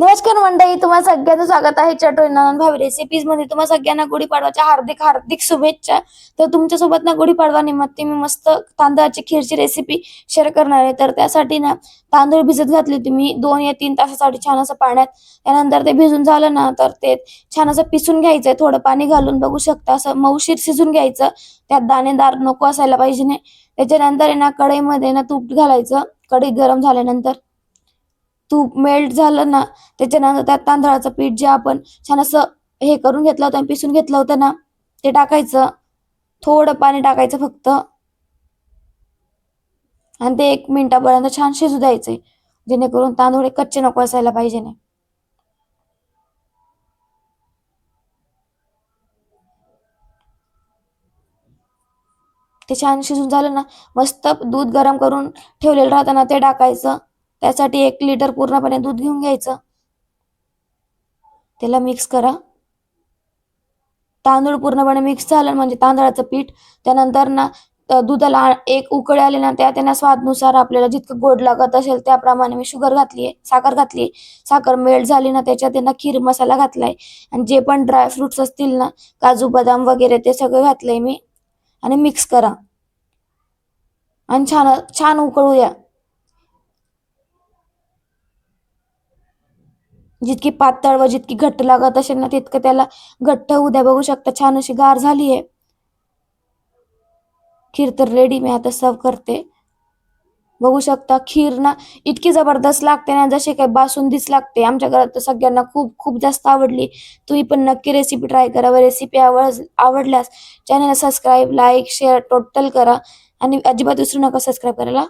नमस्कार मंडळी, तुम्हा सगळ्यांचं स्वागत आहे चटोरी नंदन भावी रेसिपीज मध्ये. तुम्हा सगळ्यांना गुढीपाडवाच्या हार्दिक हार्दिक शुभेच्छा. तर तुमच्यासोबत ना गुढीपाडवा निमित्त मी मस्त तांदळाची खीरची रेसिपी शेअर करणार आहे. तर त्यासाठी ना तांदूळ भिजत घातले होते मी 2 या 3 तासासाठी छान असं पाण्यात. त्यानंतर ते भिजून झालं ना तर ते छान असं पिसून घ्यायचंय, थोडं पाणी घालून बघू शकता असं मऊशीर शिजून घ्यायचं. त्यात दाणेदार नको असायला पाहिजे नाही. त्याच्यानंतर आहे ना कढईमध्ये ना तूप घालायचं. कढई गरम झाल्यानंतर तूप मेल्ट झालं ना त्याच्यानंतर त्यात तांदळाचं पीठ जे आपण छान असं हे करून घेतलं होतं, पिसून घेतलं होतं ना, ते टाकायचं. थोडं पाणी टाकायचं फक्त आणि ते 1 मिनिटापर्यंत छान शिजू द्यायचंय, जेणेकरून तांदूळ कच्चे नको असायला पाहिजे नाही. ते छान शिजून झालं ना, मस्त दूध गरम करून ठेवलेलं राहतं ना ते टाकायचं. त्यासाठी 1 लिटर पूर्णपणे दूध घेऊन घ्यायचं. त्याला मिक्स करा. तांदूळ पूर्णपणे मिक्स झालं म्हणजे तांदळाचं पीठ. त्यानंतर ना दुधाला 1 उकळी आली ना त्यात आहे ना स्वादनुसार आपल्याला जितकं गोड लागत असेल त्याप्रमाणे मी शुगर घातली आहे, साखर घातली. साखर मेल्ट झाली ना त्याच्यात आहे ना खीर मसाला घातलाय आणि जे पण ड्राय फ्रुट्स असतील ना, काजू, बदाम वगैरे ते सगळं घातलंय मी आणि मिक्स करा आणि छान छान उकळू द्या. जितकी पातळ व जितकी घट्ट लागत असेल ना तितकं त्याला घट्ट होऊ द्या. बघू शकता छान अशी गार झाली आहे खीर. तर रेडी, मी आता सर्व करते. बघू शकता खीर ना इतकी जबरदस्त लागते ना, जशी काही बासुंदीच लागते. आमच्या घरात तर सगळ्यांना खूप खूप जास्त आवडली. तुम्ही पण नक्की रेसिपी ट्राय करा व रेसिपी आवडल्यास चॅनलला सबस्क्राईब, लाईक, शेअर टोटल करा आणि अजिबात विसरू नका सबस्क्राईब करायला.